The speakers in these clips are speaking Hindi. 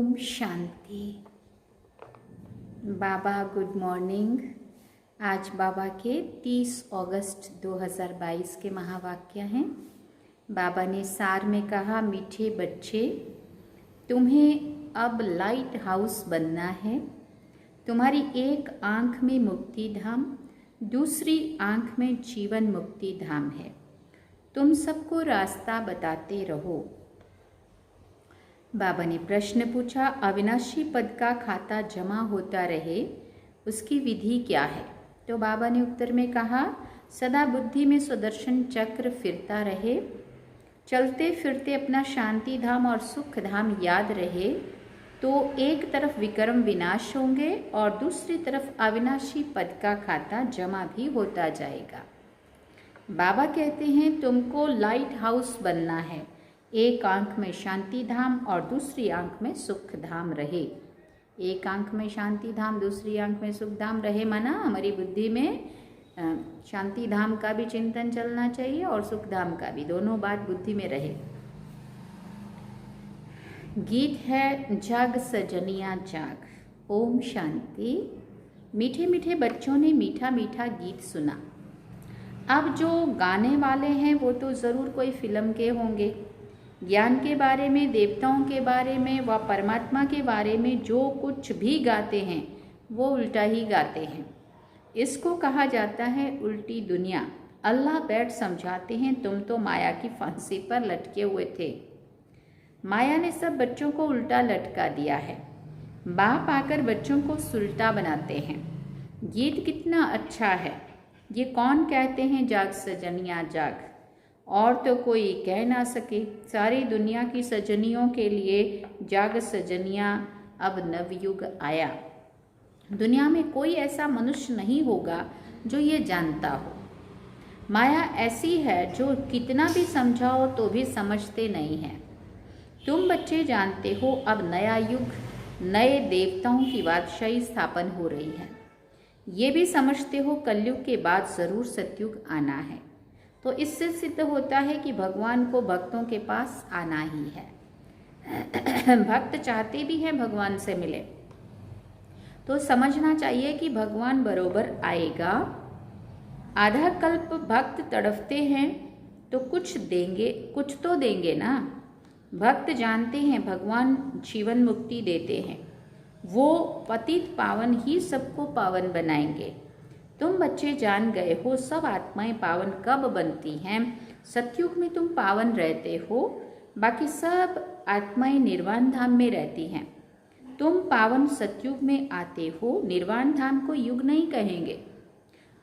ओम शांति। बाबा गुड मॉर्निंग। आज बाबा के 30 अगस्त 2022 के महावाक्य हैं। बाबा ने सार में कहा, मीठे बच्चे, तुम्हें अब लाइट हाउस बनना है। तुम्हारी एक आंख में मुक्ति धाम, दूसरी आंख में जीवन मुक्ति धाम है। तुम सबको रास्ता बताते रहो। बाबा ने प्रश्न पूछा, अविनाशी पद का खाता जमा होता रहे, उसकी विधि क्या है? तो बाबा ने उत्तर में कहा, सदा बुद्धि में सुदर्शन चक्र फिरता रहे, चलते फिरते अपना शांति धाम और सुख धाम याद रहे, तो एक तरफ विक्रम विनाश होंगे और दूसरी तरफ अविनाशी पद का खाता जमा भी होता जाएगा। बाबा कहते हैं, तुमको लाइट हाउस बनना है। एक आंख में शांति धाम और दूसरी आंख में सुख धाम रहे। एक आंख में शांति धाम, दूसरी आंख में सुख धाम रहे, माना हमारी बुद्धि में शांति धाम का भी चिंतन चलना चाहिए और सुख धाम का भी, दोनों बात बुद्धि में रहे। गीत है, जाग सजनिया जाग। ओम शांति। मीठे मीठे बच्चों ने मीठा मीठा गीत सुना। अब जो गाने वाले हैं वो तो ज़रूर कोई फिल्म के होंगे। ज्ञान के बारे में, देवताओं के बारे में व परमात्मा के बारे में जो कुछ भी गाते हैं वो उल्टा ही गाते हैं। इसको कहा जाता है उल्टी दुनिया। अल्लाह बैठ समझाते हैं, तुम तो माया की फांसी पर लटके हुए थे। माया ने सब बच्चों को उल्टा लटका दिया है। बाप आकर बच्चों को सुलटा बनाते हैं। गीत कितना अच्छा है। ये कौन कहते हैं, जाग सजनिया जाग, और तो कोई कह ना सके। सारी दुनिया की सजनियों के लिए जाग सजनिया, अब नवयुग आया। दुनिया में कोई ऐसा मनुष्य नहीं होगा जो ये जानता हो। माया ऐसी है जो कितना भी समझाओ तो भी समझते नहीं हैं। तुम बच्चे जानते हो, अब नया युग, नए देवताओं की बादशाही स्थापन हो रही है। ये भी समझते हो कलयुग के बाद ज़रूर सतयुग आना है। तो इससे सिद्ध होता है कि भगवान को भक्तों के पास आना ही है। भक्त चाहते भी हैं भगवान से मिले, तो समझना चाहिए कि भगवान बरोबर आएगा। आधा कल्प भक्त तड़फते हैं तो कुछ देंगे, कुछ तो देंगे ना। भक्त जानते हैं भगवान जीवन मुक्ति देते हैं, वो पतित पावन ही सबको पावन बनाएंगे। तुम बच्चे जान गए हो सब आत्माएं पावन कब बनती हैं। सतयुग में तुम पावन रहते हो, बाकी सब आत्माएं निर्वाण धाम में रहती हैं। तुम पावन सतयुग में आते हो। निर्वाण धाम को युग नहीं कहेंगे,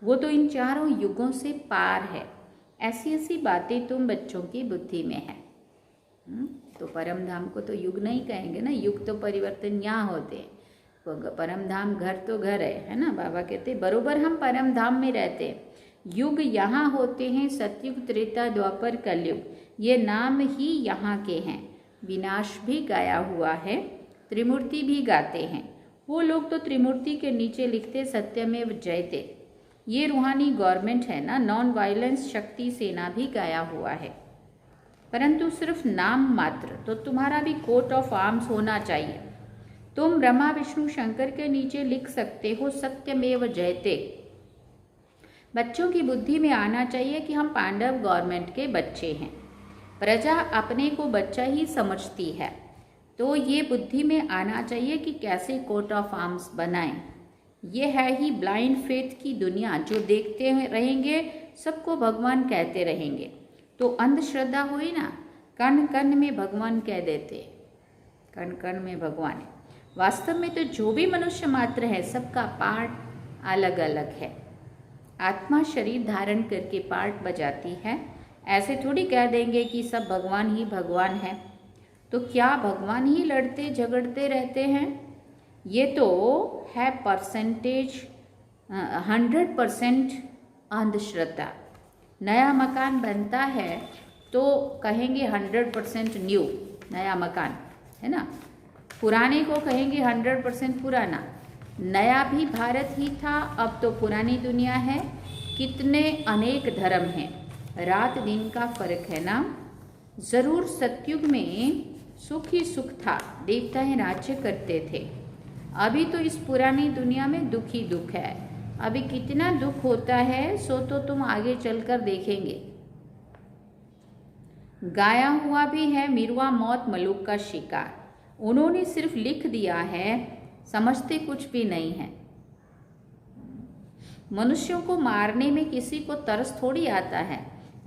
वो तो इन चारों युगों से पार है। ऐसी ऐसी बातें तुम बच्चों की बुद्धि में है। तो परम धाम को तो युग नहीं कहेंगे ना। युग तो परिवर्तन यहाँ होते हैं। परम धाम घर तो घर है ना। बाबा कहते बरोबर हम परम धाम में रहते हैं। युग यहाँ होते हैं, सतयुग, त्रेता, द्वापर, कलयुग, ये नाम ही यहाँ के हैं। विनाश भी गाया हुआ है, त्रिमूर्ति भी गाते हैं। वो लोग तो त्रिमूर्ति के नीचे लिखते सत्यमेव जयते। ये रूहानी गवर्नमेंट है ना। नॉन वायलेंस शक्ति सेना भी गाया हुआ है, परंतु सिर्फ नाम मात्र। तो तुम्हारा भी कोट ऑफ आर्म्स होना चाहिए। तुम ब्रह्मा विष्णु शंकर के नीचे लिख सकते हो सत्यमेव जयते। बच्चों की बुद्धि में आना चाहिए कि हम पांडव गवर्नमेंट के बच्चे हैं। प्रजा अपने को बच्चा ही समझती है, तो ये बुद्धि में आना चाहिए कि कैसे कोट ऑफ आर्म्स बनाएं। ये है ही ब्लाइंड फेथ की दुनिया। जो देखते रहेंगे सबको भगवान कहते रहेंगे, तो अंधश्रद्धा हुई ना। कण कण में भगवान कह देते, कण कण में भगवान। वास्तव में तो जो भी मनुष्य मात्र है सबका पार्ट अलग अलग है। आत्मा शरीर धारण करके पार्ट बजाती है। ऐसे थोड़ी कह देंगे कि सब भगवान ही भगवान है। तो क्या भगवान ही लड़ते झगड़ते रहते हैं? ये तो है परसेंटेज 100% अंधश्रद्धा। नया मकान बनता है तो कहेंगे 100% न्यू नया मकान है ना। पुराने को कहेंगे 100% पुराना। नया भी भारत ही था, अब तो पुरानी दुनिया है। कितने अनेक धर्म हैं, रात दिन का फर्क है ना। ज़रूर सतयुग में सुख ही सुख था, देवताएं राज्य करते थे। अभी तो इस पुरानी दुनिया में दुख ही दुख है। अभी कितना दुख होता है सो तो तुम आगे चलकर देखेंगे। गाया हुआ भी है मिरुआ मौत मलूक का शिकार। उन्होंने सिर्फ लिख दिया है, समझते कुछ भी नहीं है। मनुष्यों को मारने में किसी को तरस थोड़ी आता है।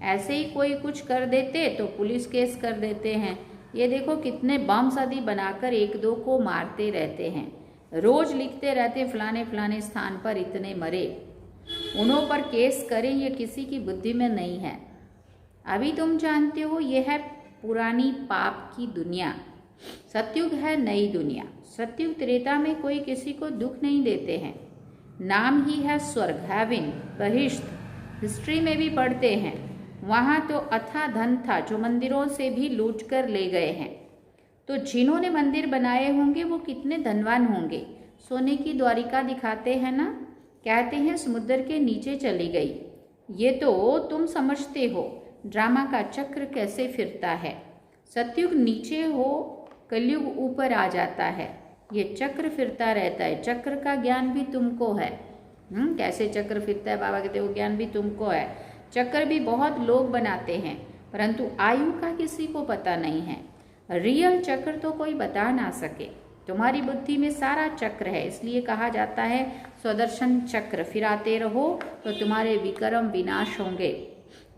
ऐसे ही कोई कुछ कर देते तो पुलिस केस कर देते हैं। ये देखो कितने बम सदी बनाकर एक दो को मारते रहते हैं। रोज लिखते रहते फलाने फलाने स्थान पर इतने मरे। उन्हों पर केस करें ये किसी की बुद्धि में नहीं है। अभी तुम जानते हो ये है पुरानी पाप की दुनिया। सतयुग है नई दुनिया। सतयुग त्रेता में कोई किसी को दुख नहीं देते हैं। नाम ही है स्वर्ग, हेवन, बहिष्ठ। हिस्ट्री में भी पढ़ते हैं, वहाँ तो अथाह धन था जो मंदिरों से भी लूट कर ले गए हैं। तो जिन्होंने मंदिर बनाए होंगे वो कितने धनवान होंगे। सोने की द्वारिका दिखाते हैं ना, कहते हैं समुद्र के नीचे चली गई। ये तो तुम समझते हो ड्रामा का चक्र कैसे फिरता है। सतयुग नीचे हो, कलयुग ऊपर आ जाता है। ये चक्र फिरता रहता है। चक्र का ज्ञान भी तुमको है। कैसे चक्र फिरता है बाबा कहते वो ज्ञान भी तुमको है। चक्र भी बहुत लोग बनाते हैं, परंतु आयु का किसी को पता नहीं है। रियल चक्र तो कोई बता ना सके। तुम्हारी बुद्धि में सारा चक्र है, इसलिए कहा जाता है स्वदर्शन चक्र फिराते रहो तो तुम्हारे विक्रम विनाश होंगे।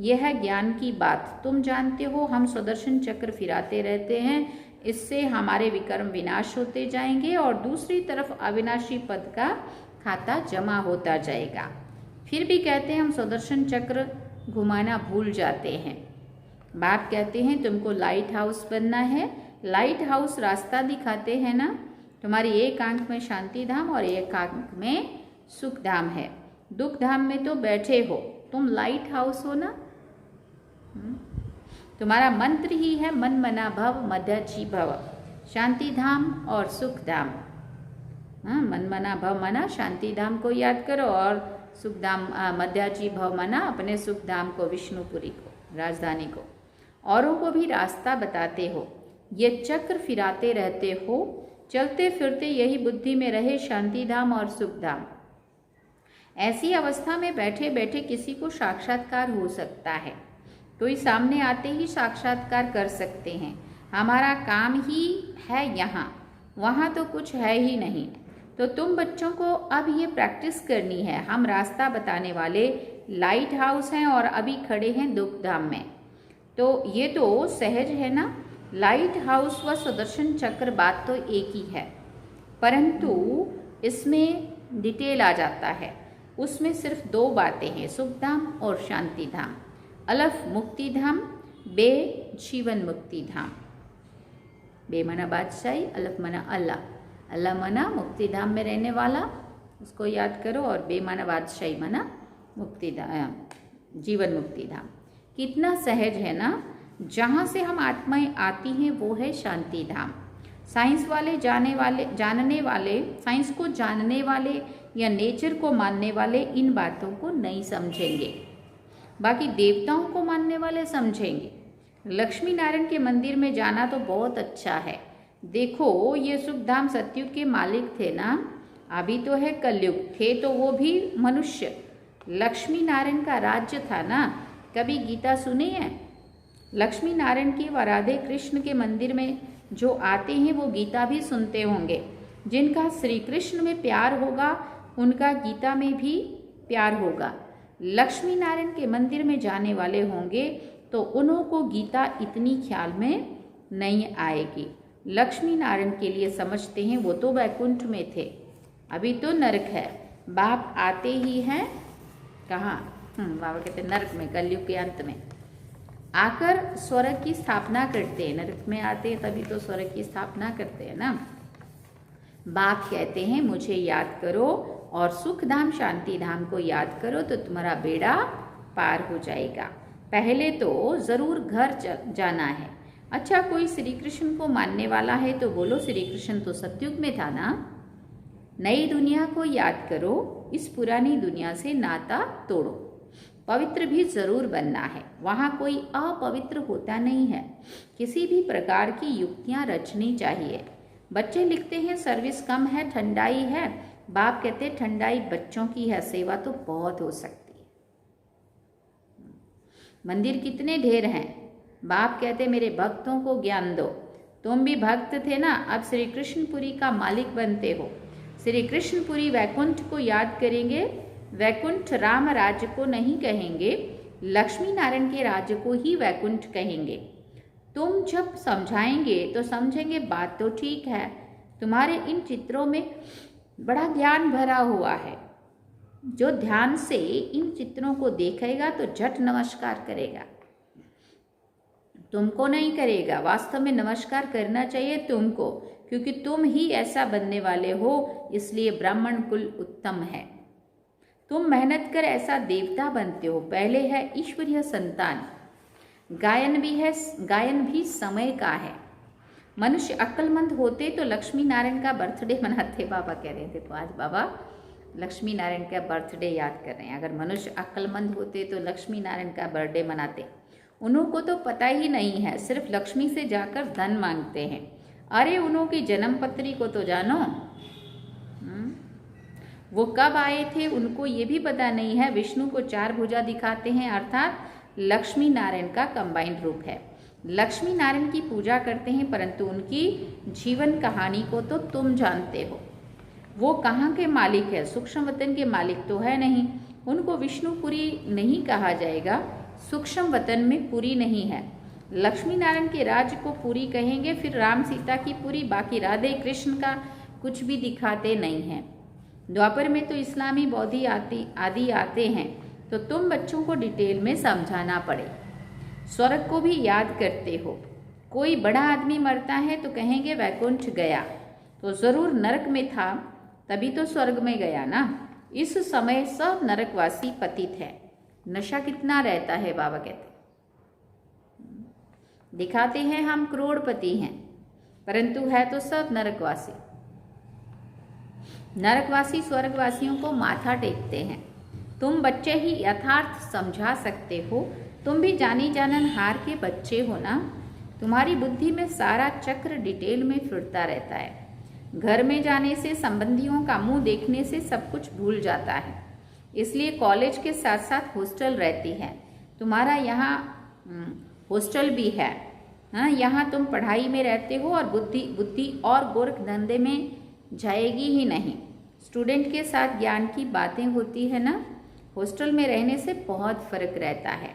यह है ज्ञान की बात। तुम जानते हो हम स्वदर्शन चक्र फिराते रहते हैं, इससे हमारे विक्रम विनाश होते जाएंगे और दूसरी तरफ अविनाशी पद का खाता जमा होता जाएगा। फिर भी कहते हैं हम स्वदर्शन चक्र घुमाना भूल जाते हैं। बाप कहते हैं तुमको लाइट हाउस बनना है। लाइट हाउस रास्ता दिखाते हैं ना। तुम्हारी एक आंख में शांति धाम और एक आंख में सुख धाम है। दुख धाम में तो बैठे हो, तुम लाइट हाउस हो ना। तुम्हारा मंत्र ही है मन मना भव मध्याची भव, शांति धाम और सुख धाम। मन मना भव मना शांति धाम को याद करो और सुख धाम मध्याची भव मना अपने सुख धाम को, विष्णुपुरी को, राजधानी को। औरों को भी रास्ता बताते हो। ये चक्र फिराते रहते हो, चलते फिरते यही बुद्धि में रहे शांति धाम और सुख धाम। ऐसी अवस्था में बैठे बैठे किसी को साक्षात्कार हो सकता है। कोई सामने आते ही साक्षात्कार कर सकते हैं। हमारा काम ही है यहाँ, वहाँ तो कुछ है ही नहीं। तो तुम बच्चों को अब ये प्रैक्टिस करनी है। हम रास्ता बताने वाले लाइट हाउस हैं और अभी खड़े हैं दुख धाम में। तो ये तो सहज है ना। लाइट हाउस व सुदर्शन चक्र बात तो एक ही है, परंतु इसमें डिटेल आ जाता है। उसमें सिर्फ दो बातें हैं, सुख धाम और शांति धाम। अलफ मुक्ति धाम, बे जीवन मुक्ति धाम। बे मना बादशाही, अलफ मना अल्लाह। अल्लाह मना मुक्ति धाम में रहने वाला, उसको याद करो। और बे मना बादशाही मना मुक्ति धाम, जीवन मुक्ति धाम। कितना सहज है ना। जहाँ से हम आत्माएं आती हैं वो है शांति धाम। साइंस वाले जानने वाले साइंस को जानने वाले या नेचर को मानने वाले इन बातों को नहीं समझेंगे, बाकी देवताओं को मानने वाले समझेंगे। लक्ष्मी नारायण के मंदिर में जाना तो बहुत अच्छा है। देखो ये सुखधाम सतयुग के मालिक थे ना, अभी तो है कलयुग, थे तो वो भी मनुष्य। लक्ष्मी नारायण का राज्य था ना। कभी गीता सुनी है? लक्ष्मी नारायण की व राधे कृष्ण के मंदिर में जो आते हैं वो गीता भी सुनते होंगे। जिनका श्री कृष्ण में प्यार होगा उनका गीता में भी प्यार होगा। लक्ष्मी नारायण के मंदिर में जाने वाले होंगे तो उन्हों को गीता इतनी ख्याल में नहीं आएगी। लक्ष्मी नारायण के लिए समझते हैं वो तो वैकुंठ में थे, अभी तो नरक है। बाप आते ही हैं कहाँ? बाबा कहते नरक में, कलयुग के अंत में आकर स्वर्ग की स्थापना करते हैं। नरक में आते हैं तभी तो स्वर्ग की स्थापना करते हैं ना। बाप कहते हैं मुझे याद करो और सुख धाम शांति धाम को याद करो तो तुम्हारा बेड़ा पार हो जाएगा। पहले तो ज़रूर घर जाना है। अच्छा, कोई श्री कृष्ण को मानने वाला है तो बोलो श्री कृष्ण तो सतयुग में था ना। नई दुनिया को याद करो, इस पुरानी दुनिया से नाता तोड़ो। पवित्र भी जरूर बनना है। वहाँ कोई अपवित्र होता नहीं है। किसी भी प्रकार की युक्तियाँ रचनी चाहिए। बच्चे लिखते हैं सर्विस कम है, ठंडाई है। बाप कहते ठंडाई बच्चों की है, सेवा तो बहुत हो सकती है। मंदिर कितने ढेर हैं। बाप कहते मेरे भक्तों को ज्ञान दो। तुम भी भक्त थे ना, अब श्री कृष्णपुरी का मालिक बनते हो। श्री कृष्णपुरी वैकुंठ को याद करेंगे। वैकुंठ राम राज्य को नहीं कहेंगे, लक्ष्मी नारायण के राज्य को ही वैकुंठ कहेंगे। तुम जब समझाएंगे तो समझेंगे बात तो ठीक है। तुम्हारे इन चित्रों में बड़ा ज्ञान भरा हुआ है। जो ध्यान से इन चित्रों को देखेगा तो झट नमस्कार करेगा, तुमको नहीं करेगा। वास्तव में नमस्कार करना चाहिए तुमको, क्योंकि तुम ही ऐसा बनने वाले हो, इसलिए ब्राह्मण कुल उत्तम है। तुम मेहनत कर ऐसा देवता बनते हो। पहले है ईश्वरीय संतान। गायन भी है, गायन भी समय का है। मनुष्य अक्लमंद होते तो लक्ष्मी नारायण का बर्थडे मनाते। बाबा कह रहे थे, तो आज बाबा लक्ष्मी नारायण का बर्थडे याद कर रहे हैं। अगर मनुष्य अक्लमंद होते तो लक्ष्मी नारायण का बर्थडे मनाते। उन्हों को तो पता ही नहीं है, सिर्फ लक्ष्मी से जाकर धन मांगते हैं। अरे उन्हों की जन्म पत्री को तो जानो। वो कब आए थे उनको ये भी पता नहीं है। विष्णु को 4 भुजा दिखाते हैं, अर्थात लक्ष्मी नारायण का कंबाइंड रूप है। लक्ष्मी नारायण की पूजा करते हैं, परंतु उनकी जीवन कहानी को तो तुम जानते हो। वो कहाँ के मालिक है? सूक्ष्म वतन के मालिक तो है नहीं। उनको विष्णुपुरी नहीं कहा जाएगा, सूक्ष्म वतन में पुरी नहीं है। लक्ष्मी नारायण के राज्य को पुरी कहेंगे, फिर राम सीता की पुरी, बाकी राधे कृष्ण का कुछ भी दिखाते नहीं हैं। द्वापर में तो इस्लामी बौद्धि आदि आते हैं, तो तुम बच्चों को डिटेल में समझाना पड़े। स्वर्ग को भी याद करते हो। कोई बड़ा आदमी मरता है तो कहेंगे वैकुंठ गया, तो जरूर नरक में था, तभी तो स्वर्ग में गया ना। इस समय सब नरकवासी पतित है। नशा कितना रहता है, बाबा कहते दिखाते हैं हम करोड़पति हैं, परंतु है तो सब नरकवासी। नरकवासी स्वर्गवासियों को माथा टेकते हैं। तुम बच्चे ही यथार्थ समझा सकते हो। तुम भी जानी जानन हार के बच्चे हो ना। तुम्हारी बुद्धि में सारा चक्र डिटेल में फिरता रहता है। घर में जाने से, संबंधियों का मुंह देखने से सब कुछ भूल जाता है। इसलिए कॉलेज के साथ साथ हॉस्टल रहती है। तुम्हारा यहाँ हॉस्टल भी है। हाँ, यहाँ तुम पढ़ाई में रहते हो और बुद्धि और गोरख धंधे में जाएगी ही नहीं। स्टूडेंट के साथ ज्ञान की बातें होती है ना। हॉस्टल में रहने से बहुत फर्क रहता है।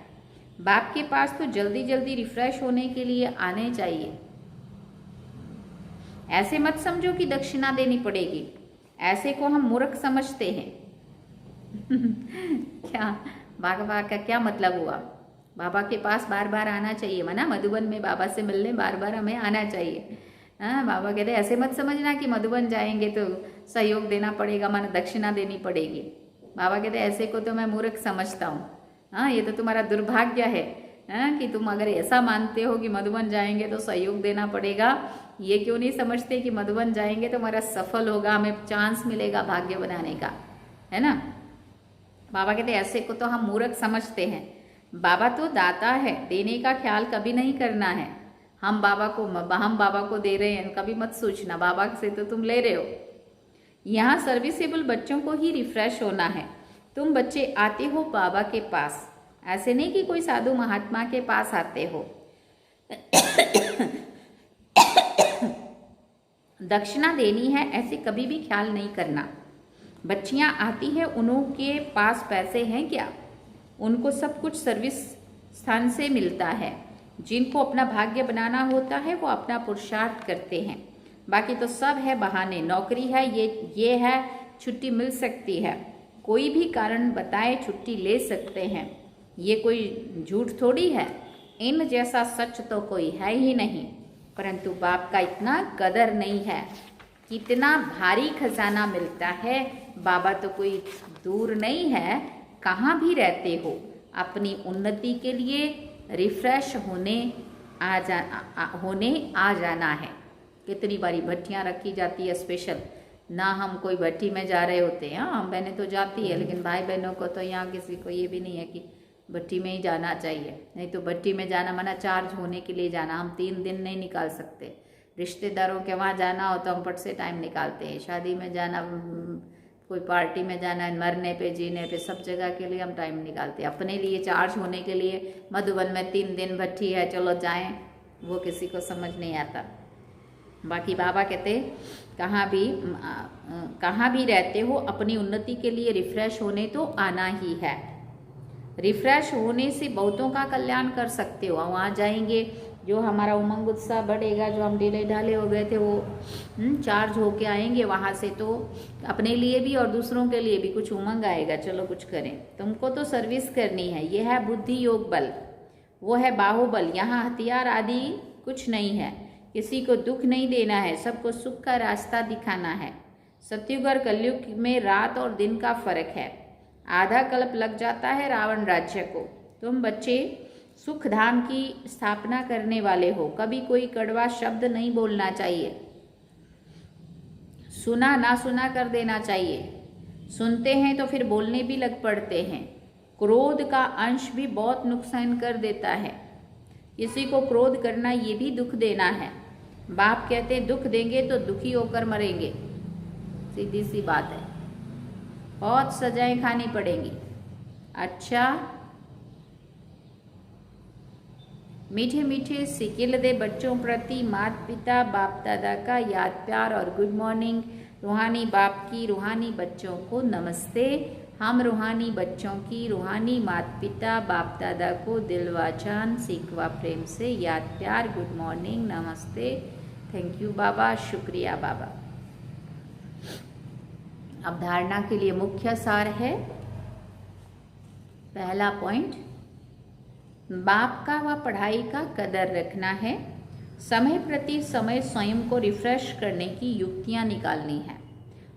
बाप के पास तो जल्दी जल्दी रिफ्रेश होने के लिए आने चाहिए। ऐसे मत समझो कि दक्षिणा देनी पड़ेगी। ऐसे को हम मूर्ख समझते हैं। क्या बाबा का क्या मतलब हुआ? बाबा के पास बार बार आना चाहिए मना। मधुबन में बाबा से मिलने बार बार हमें आना चाहिए। हाँ, बाबा कहते ऐसे मत समझना कि मधुबन जाएंगे तो सहयोग देना पड़ेगा, माना दक्षिणा देनी पड़ेगी। बाबा कहते ऐसे को तो मैं मूर्ख समझता हूँ। हाँ, ये तो तुम्हारा दुर्भाग्य है। हाँ, कि तुम अगर ऐसा मानते हो कि मधुबन जाएंगे तो सहयोग देना पड़ेगा। ये क्यों नहीं समझते कि मधुबन जाएंगे तो हमारा सफल होगा, हमें चांस मिलेगा भाग्य बनाने का, है ना। बाबा कहते ऐसे को तो हम मूर्ख समझते हैं। बाबा तो दाता है, देने का ख्याल कभी नहीं करना है। हम बाबा को दे रहे हैं कभी मत सोचना, बाबा से तो तुम ले रहे हो। यहाँ सर्विसेबल बच्चों को ही रिफ्रेश होना है। तुम बच्चे आते हो बाबा के पास, ऐसे नहीं कि कोई साधु महात्मा के पास आते हो। दक्षिणा देनी है ऐसे कभी भी ख्याल नहीं करना। बच्चियाँ आती है, उनके पास पैसे हैं क्या? उनको सब कुछ सर्विस स्थान से मिलता है। जिनको अपना भाग्य बनाना होता है वो अपना पुरुषार्थ करते हैं, बाकी तो सब है बहाने। नौकरी है, ये है, छुट्टी मिल सकती है, कोई भी कारण बताए छुट्टी ले सकते हैं। ये कोई झूठ थोड़ी है। इन जैसा सच तो कोई है ही नहीं। परंतु बाप का इतना कदर नहीं है। कितना भारी खजाना मिलता है। बाबा तो कोई दूर नहीं है, कहाँ भी रहते हो। अपनी उन्नति के लिए रिफ्रेश होने आ जाना है। कितनी बारी भट्टियाँ रखी जाती है स्पेशल ना। हम कोई भट्टी में जा रहे होते हैं, हम बहनें तो जाती है, लेकिन भाई बहनों को तो यहाँ किसी को ये भी नहीं है कि भट्टी में ही जाना चाहिए, नहीं तो भट्टी में जाना माना चार्ज होने के लिए जाना, हम 3 दिन नहीं निकाल सकते। रिश्तेदारों के वहाँ जाना हो तो हम फट से टाइम निकालते हैं, शादी में जाना, कोई पार्टी में जाना है, मरने पे जीने पे सब जगह के लिए हम टाइम निकालते हैं। अपने लिए चार्ज होने के लिए मधुबन में 3 दिन भट्टी है, चलो जाएं, वो किसी को समझ नहीं आता। बाकी बाबा कहते कहाँ भी रहते हो अपनी उन्नति के लिए रिफ्रेश होने तो आना ही है। रिफ्रेश होने से बहुतों का कल्याण कर सकते हो। वहाँ जाएंगे, जो हमारा उमंग उत्साह बढ़ेगा, जो हम ढीले ढाले हो गए थे वो चार्ज होके आएंगे वहाँ से, तो अपने लिए भी और दूसरों के लिए भी कुछ उमंग आएगा, चलो कुछ करें। तुमको तो सर्विस करनी है, ये है बुद्धि योग बल, वो है बाहुबल। यहाँ हथियार आदि कुछ नहीं है, किसी को दुख नहीं देना है, सबको सुख का रास्ता दिखाना है। सतयुग और कलयुग में रात और दिन का फर्क है, आधा कल्प लग जाता है रावण राज्य को। तुम बच्चे सुख धाम की स्थापना करने वाले हो, कभी कोई कड़वा शब्द नहीं बोलना चाहिए, सुना ना सुना कर देना चाहिए। सुनते हैं तो फिर बोलने भी लग पड़ते हैं। क्रोध का अंश भी बहुत नुकसान कर देता है, किसी को क्रोध करना ये भी दुख देना है। बाप कहते हैं दुख देंगे तो दुखी होकर मरेंगे, सीधी सी बात है, बहुत सजाएं खानी पड़ेंगी। अच्छा, मीठे मीठे सिकिल दे बच्चों प्रति माता पिता बाप दादा का याद प्यार और गुड मॉर्निंग। रूहानी बाप की रूहानी बच्चों को नमस्ते। हम रूहानी बच्चों की रूहानी माता पिता बाप दादा को दिल वाचान सीखवा प्रेम से याद प्यार गुड मॉर्निंग नमस्ते। थैंक यू बाबा, शुक्रिया बाबा। अब धारणा के लिए मुख्य सार है, पहला पॉइंट, बाप का व पढ़ाई का कदर रखना है। समय प्रति समय स्वयं को रिफ्रेश करने की युक्तियां निकालनी है,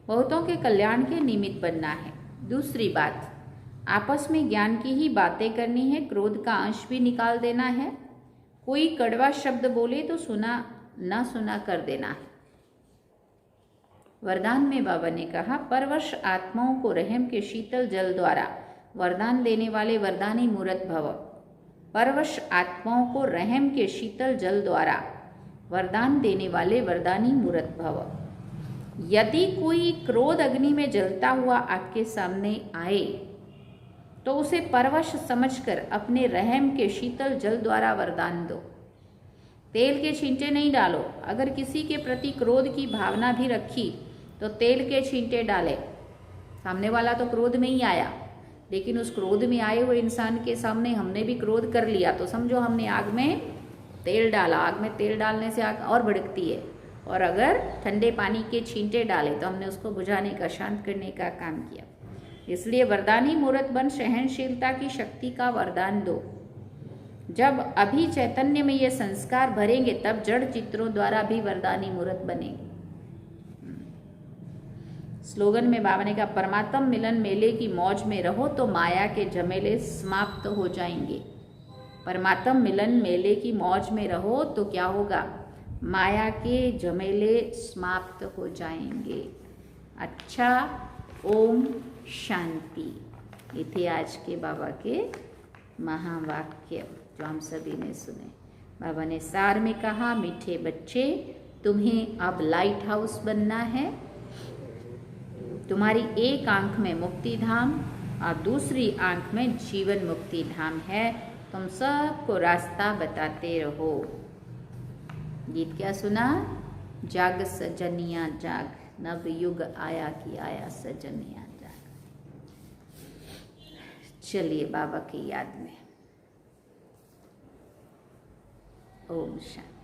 बहुतों के कल्याण के निमित्त बनना है। दूसरी बात, आपस में ज्ञान की ही बातें करनी है, क्रोध का अंश भी निकाल देना है। कोई कड़वा शब्द बोले तो सुना ना सुना कर देना है। वरदान में बाबा ने कहा, परवश आत्माओं को रहम के शीतल जल द्वारा वरदान देने वाले वरदानी मूर्त भव। परवश आत्माओं को रहम के शीतल जल द्वारा वरदान देने वाले वरदानी मूर्त भव। यदि कोई क्रोध अग्नि में जलता हुआ आपके सामने आए तो उसे परवश समझकर अपने रहम के शीतल जल द्वारा वरदान दो। तेल के छींटे नहीं डालो। अगर किसी के प्रति क्रोध की भावना भी रखी तो तेल के छींटे डाले। सामने वाला तो क्रोध में ही आया, लेकिन उस क्रोध में आए हुए इंसान के सामने हमने भी क्रोध कर लिया तो समझो हमने आग में तेल डाला। आग में तेल डालने से आग और भड़कती है, और अगर ठंडे पानी के छींटे डाले तो हमने उसको बुझाने का, शांत करने का काम किया। इसलिए वरदानी मूर्त बन सहनशीलता की शक्ति का वरदान दो। जब अभी चैतन्य में ये संस्कार भरेंगे तब जड़ चित्रों द्वारा भी वरदानी मूर्त बनेंगे। स्लोगन में बाबा ने कहा, परमात्म मिलन मेले की मौज में रहो तो माया के झमेले समाप्त हो जाएंगे। परमात्म मिलन मेले की मौज में रहो तो क्या होगा, माया के झमेले समाप्त हो जाएंगे। अच्छा, ओम शांति। ये थे आज के बाबा के महावाक्य जो हम सभी ने सुने। बाबा ने सार में कहा, मीठे बच्चे, तुम्हें अब लाइट हाउस बनना है। तुम्हारी एक आंख में मुक्ति धाम और दूसरी आंख में जीवन मुक्ति धाम है। तुम सबको रास्ता बताते रहो। गीत क्या सुना, जाग सजनिया जाग, नव युग आया कि आया सजनिया जाग। चलिए बाबा की याद में ओम शांति।